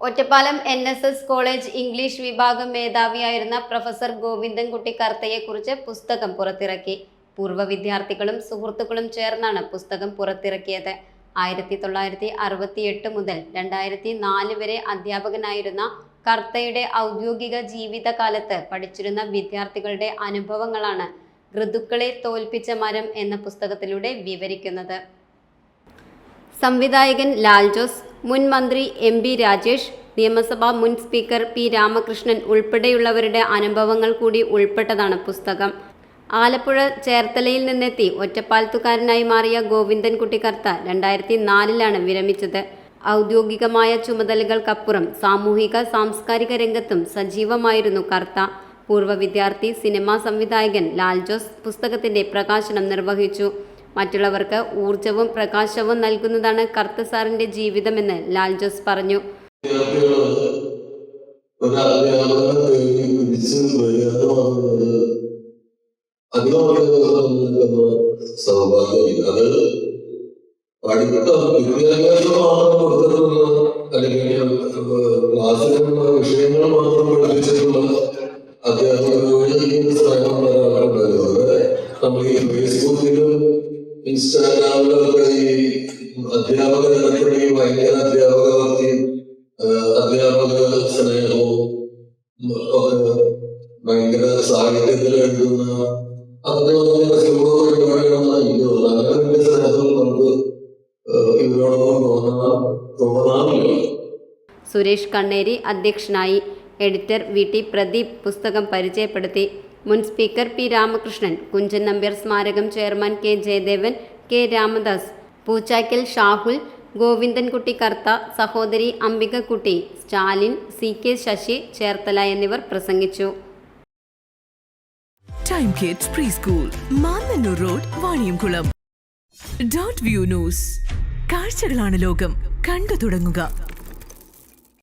Ottapalam NSS college English വിഭാഗം മേധാവിയായിരുന്ന professor Govindankutty കർത്തയെക്കുറിച്ച് പുസ്തകം പുറത്തിറക്കി. പൂർവ്വ വിദ്യാർത്ഥികളും സുഹൃത്തുക്കളും ചേർന്നാണ് പുസ്തകം പുറത്തിറക്കിയത്. 1968 മുതൽ 2004 വരെ അധ്യാപകനായിരുന്ന കർത്തയുടെ ഔദ്യോഗിക ജീവിതകാലത്ത് പഠിച്ചിരുന്ന വിദ്യാർത്ഥികളുടെ അനുഭവങ്ങളാണ് ഋതുക്കളെ തോൽപ്പിച്ച മരം എന്ന പുസ്തകത്തിലൂടെ വിവരിക്കുന്നത്. സംവിധായകൻ ലാൽ ജോസ്, മുൻ മന്ത്രി MB രാജേഷ്, നിയമസഭാ മുൻ സ്പീക്കർ P രാമകൃഷ്ണൻ ഉൾപ്പെടെയുള്ളവരുടെ അനുഭവങ്ങൾ കൂടി ഉൾപ്പെട്ടതാണ് പുസ്തകം. ആലപ്പുഴ ചേർത്തലയിൽ നിന്നെത്തി ഒറ്റപ്പാലത്തുകാരനായി മാറിയ ഗോവിന്ദൻകുട്ടി കർത്ത 2004 വിരമിച്ചത്. ഔദ്യോഗികമായ ചുമതലകൾക്കപ്പുറം സാമൂഹിക സാംസ്കാരിക രംഗത്തും സജീവമായിരുന്നു കർത്ത. പൂർവ്വ വിദ്യാർത്ഥി സിനിമാ സംവിധായകൻ ലാൽ ജോസ് പുസ്തകത്തിന്റെ പ്രകാശനം നിർവഹിച്ചു. മറ്റുള്ളവർക്ക് ഊർജവും പ്രകാശവും നൽകുന്നതാണ് കർത്ത സാറിന്റെ ജീവിതമെന്ന് ലാൽ ജോസ് പറഞ്ഞു. വിഷയങ്ങൾ മാത്രം പഠിപ്പിച്ചിട്ടുള്ള നമ്മൾ ഈ ഫേസ്ബുക്കിലും ഇൻസ്റ്റാഗ്രാമിലൊക്കെ ഈ അധ്യാപകരുടെ ഭയങ്കര അധ്യാപകവർത്തിയും അധ്യാപക സ്നേഹവും ഒക്കെ ഭയങ്കര സാഹിത്യത്തിൽ എഴുതുന്ന അതിന്റെ പരിപാടിയാണെന്നാണ് എനിക്ക് തോന്നുന്നത്. അങ്ങനെ സ്നേഹം നമുക്ക് ഇവരോടൊപ്പം തോന്നാറില്ല. സുരേഷ് കണ്ണേരി അധ്യക്ഷനായി. എഡിറ്റർ VT പ്രദീപ് പുസ്തകം പരിചയപ്പെടുത്തി. മുൻ സ്പീക്കർ P രാമകൃഷ്ണൻ, കുഞ്ചൻ നമ്പ്യാർ സ്മാരകം chairman K Jayadevan, K Ramadas, Poochakkal Shahul, Govindankutty Kartha, സഹോദരി അംബികക്കുട്ടി, സ്റ്റാലിൻ, CK ശശി, ചേർത്തല എന്നിവർ പ്രസംഗിച്ചു. Time Kids preschool, Mannanur road, Vaniyamkulam. .view news. കാഴ്ചകളാണ് ലോകം, കണ്ടു തുടങ്ങുക.